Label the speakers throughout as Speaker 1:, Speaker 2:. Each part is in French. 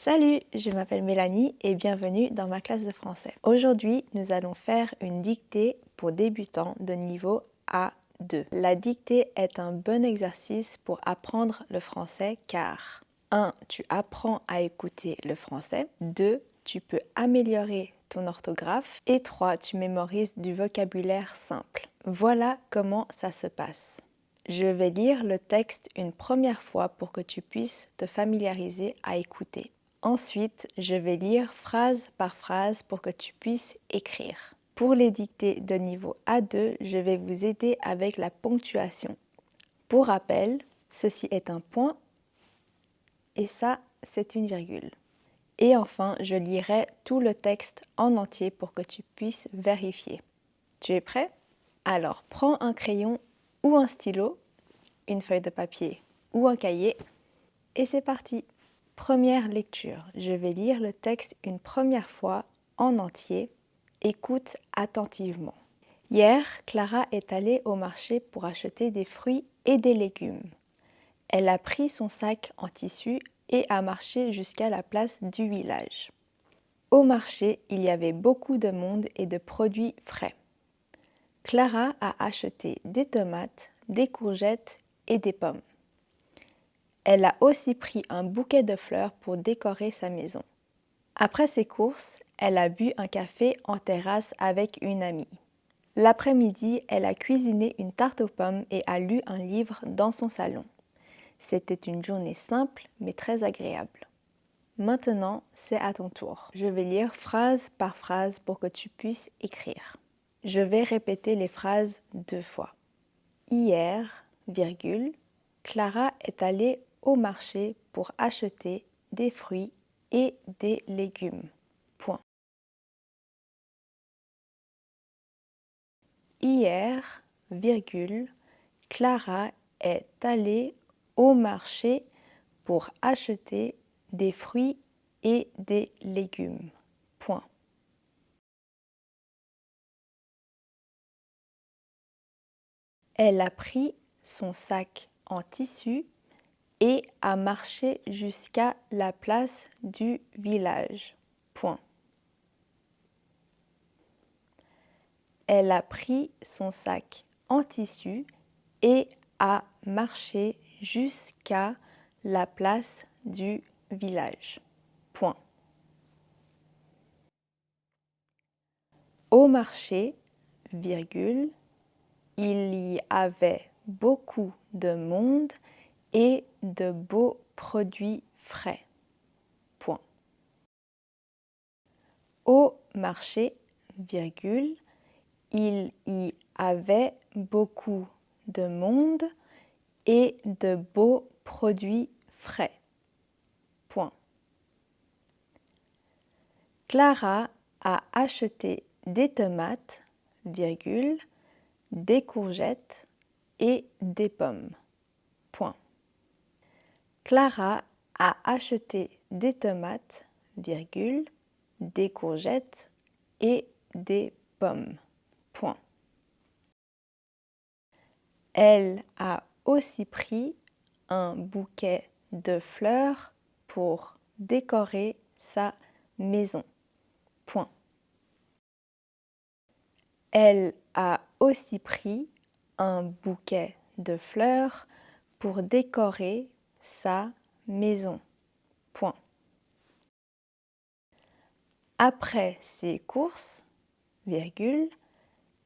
Speaker 1: Salut, je m'appelle Mélanie et bienvenue dans ma classe de français. Aujourd'hui, nous allons faire une dictée pour débutants de niveau A2. La dictée est un bon exercice pour apprendre le français car 1. Tu apprends à écouter le français. 2. Tu peux améliorer ton orthographe. Et 3. Tu mémorises du vocabulaire simple. Voilà comment ça se passe. Je vais lire le texte une première fois pour que tu puisses te familiariser à écouter. Ensuite, je vais lire phrase par phrase pour que tu puisses écrire. Pour les dictées de niveau A2, je vais vous aider avec la ponctuation. Pour rappel, ceci est un point et ça, c'est une virgule. Et enfin, je lirai tout le texte en entier pour que tu puisses vérifier. Tu es prêt? Alors, prends un crayon ou un stylo, une feuille de papier ou un cahier et c'est parti! Première lecture, je vais lire le texte une première fois en entier. Écoute attentivement. Hier, Clara est allée au marché pour acheter des fruits et des légumes. Elle a pris son sac en tissu et a marché jusqu'à la place du village. Au marché, il y avait beaucoup de monde et de produits frais. Clara a acheté des tomates, des courgettes et des pommes. Elle a aussi pris un bouquet de fleurs pour décorer sa maison. Après ses courses, elle a bu un café en terrasse avec une amie. L'après-midi, elle a cuisiné une tarte aux pommes et a lu un livre dans son salon. C'était une journée simple mais très agréable. Maintenant, c'est à ton tour. Je vais lire phrase par phrase pour que tu puisses écrire. Je vais répéter les phrases 2 fois. Hier, virgule, Clara est allée au marché pour acheter des fruits et des légumes. Point. Hier, virgule, Clara est allée au marché pour acheter des fruits et des légumes. Point. Elle a pris son sac en tissu et a marché jusqu'à la place du village. Point. Elle a pris son sac en tissu et a marché jusqu'à la place du village. Point. Au marché, virgule, il y avait beaucoup de monde et de beaux produits frais. Point. Au marché, virgule, il y avait beaucoup de monde et de beaux produits frais. Point. Clara a acheté des tomates, virgule, des courgettes et des pommes. Point. Clara a acheté des tomates, virgule, des courgettes et des pommes. Point. Elle a aussi pris un bouquet de fleurs pour décorer sa maison. Point. Elle a aussi pris un bouquet de fleurs pour décorer sa maison. Point. Après ses courses, virgule,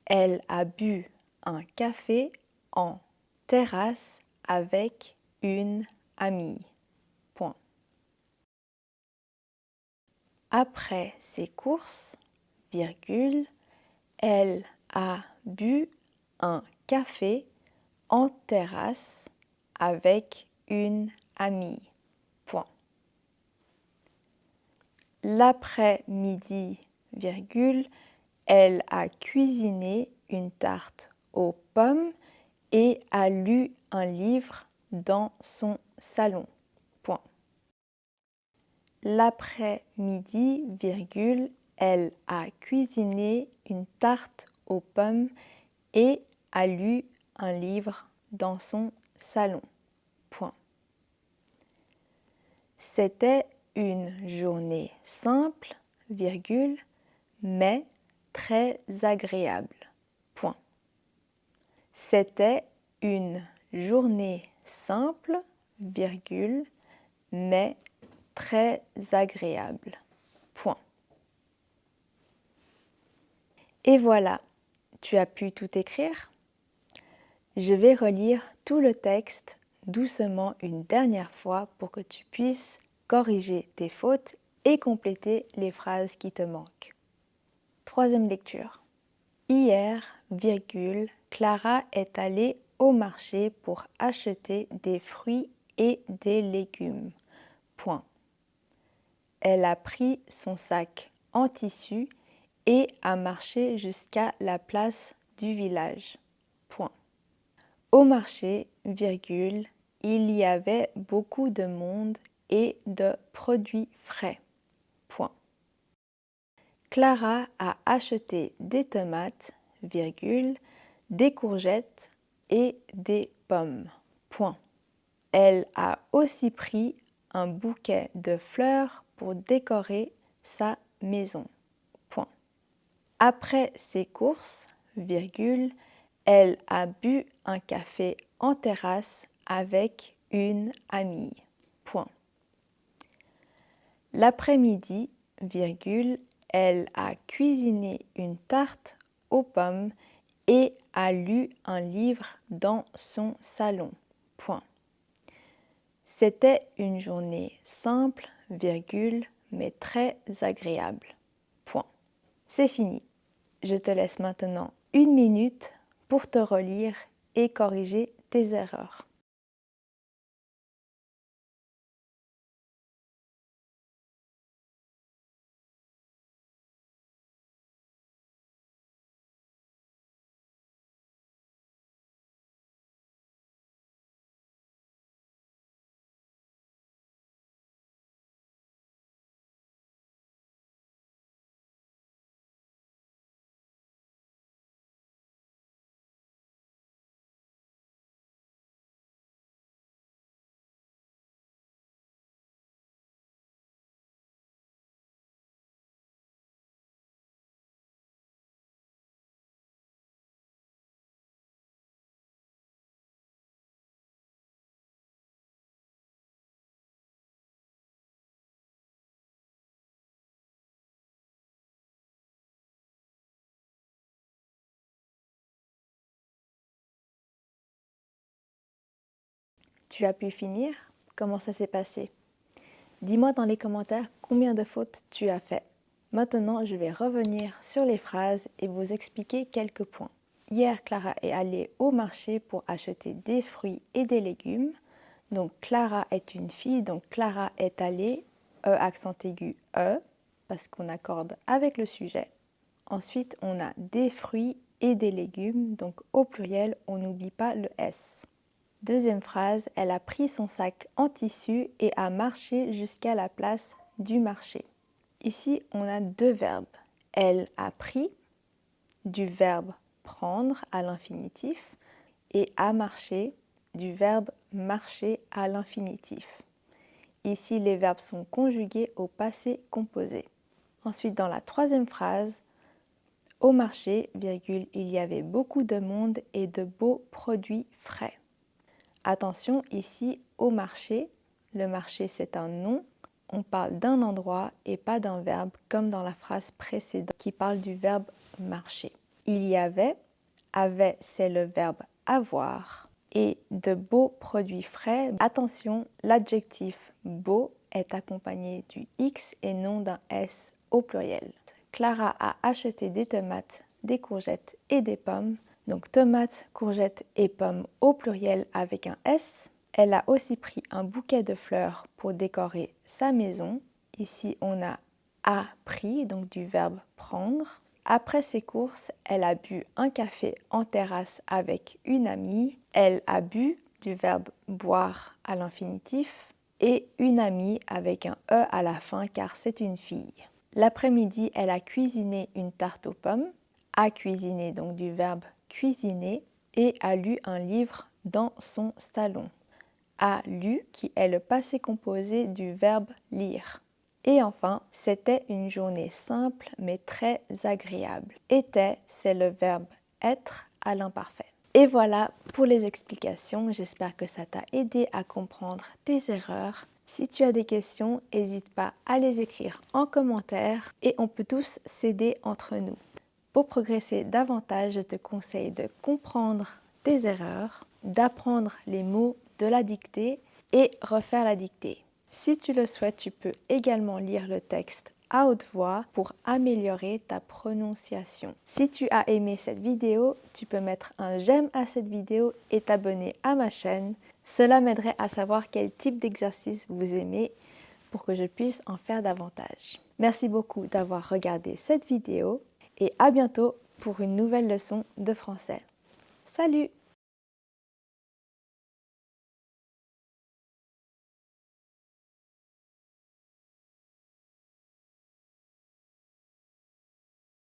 Speaker 1: elle a bu un café en terrasse avec une amie. Point. Après ses courses, virgule, elle a bu un café en terrasse avec une amie. Point. L'après-midi, virgule, elle a cuisiné une tarte aux pommes et a lu un livre dans son salon. Point. L'après-midi, virgule, elle a cuisiné une tarte aux pommes et a lu un livre dans son salon. Point. C'était une journée simple, virgule, mais très agréable. Point. C'était une journée simple, virgule, mais très agréable. Point. Et voilà, tu as pu tout écrire? Je vais relire tout le texte doucement une dernière fois pour que tu puisses corriger tes fautes et compléter les phrases qui te manquent. Troisième lecture. Hier, virgule, Clara est allée au marché pour acheter des fruits et des légumes. Point. Elle a pris son sac en tissu et a marché jusqu'à la place du village. Point. Au marché, virgule, il y avait beaucoup de monde et de produits frais. Point. Clara a acheté des tomates, virgule, des courgettes et des pommes. Point. Elle a aussi pris un bouquet de fleurs pour décorer sa maison. Point. Après ses courses, virgule, elle a bu un café en terrasse avec une amie. Point. L'après-midi, virgule, elle a cuisiné une tarte aux pommes et a lu un livre dans son salon. Point. C'était une journée simple, virgule, mais très agréable. Point. C'est fini. Je te laisse maintenant 1 minute pour te relire et corriger tes erreurs. Tu as pu finir? Comment ça s'est passé? Dis-moi dans les commentaires combien de fautes tu as fait. Maintenant, je vais revenir sur les phrases et vous expliquer quelques points. Hier, Clara est allée au marché pour acheter des fruits et des légumes. Donc, Clara est une fille, donc Clara est allée, accent aigu, parce qu'on accorde avec le sujet. Ensuite, on a des fruits et des légumes, donc au pluriel, on n'oublie pas le S. Deuxième phrase, elle a pris son sac en tissu et a marché jusqu'à la place du marché. Ici, on a deux verbes. Elle a pris, du verbe prendre à l'infinitif, et a marché, du verbe marcher à l'infinitif. Ici, les verbes sont conjugués au passé composé. Ensuite, dans la troisième phrase, au marché, virgule, il y avait beaucoup de monde et de beaux produits frais. Attention, ici, au marché, le marché c'est un nom, on parle d'un endroit et pas d'un verbe comme dans la phrase précédente qui parle du verbe marcher. Il y avait c'est le verbe avoir et de beaux produits frais. Attention, l'adjectif beau est accompagné du X et non d'un S au pluriel. Clara a acheté des tomates, des courgettes et des pommes. Donc tomates, courgettes et pommes au pluriel avec un S. Elle a aussi pris un bouquet de fleurs pour décorer sa maison. Ici, on a pris, donc du verbe prendre. Après ses courses, elle a bu un café en terrasse avec une amie. Elle a bu, du verbe boire à l'infinitif. Et une amie avec un E à la fin car c'est une fille. L'après-midi, elle a cuisiné une tarte aux pommes. A cuisiné, donc du verbe cuisiner, et a lu un livre dans son salon. a lu, qui est le passé composé du verbe lire. Et enfin, c'était une journée simple mais très agréable. Était, c'est le verbe être à l'imparfait. Et voilà pour les explications. J'espère que ça t'a aidé à comprendre tes erreurs. Si tu as des questions, n'hésite pas à les écrire en commentaire et on peut tous s'aider entre nous. Pour progresser davantage, je te conseille de comprendre tes erreurs, d'apprendre les mots de la dictée et refaire la dictée. Si tu le souhaites, tu peux également lire le texte à haute voix pour améliorer ta prononciation. Si tu as aimé cette vidéo, tu peux mettre un j'aime à cette vidéo et t'abonner à ma chaîne. Cela m'aiderait à savoir quel type d'exercice vous aimez pour que je puisse en faire davantage. Merci beaucoup d'avoir regardé cette vidéo et à bientôt pour une nouvelle leçon de français. Salut!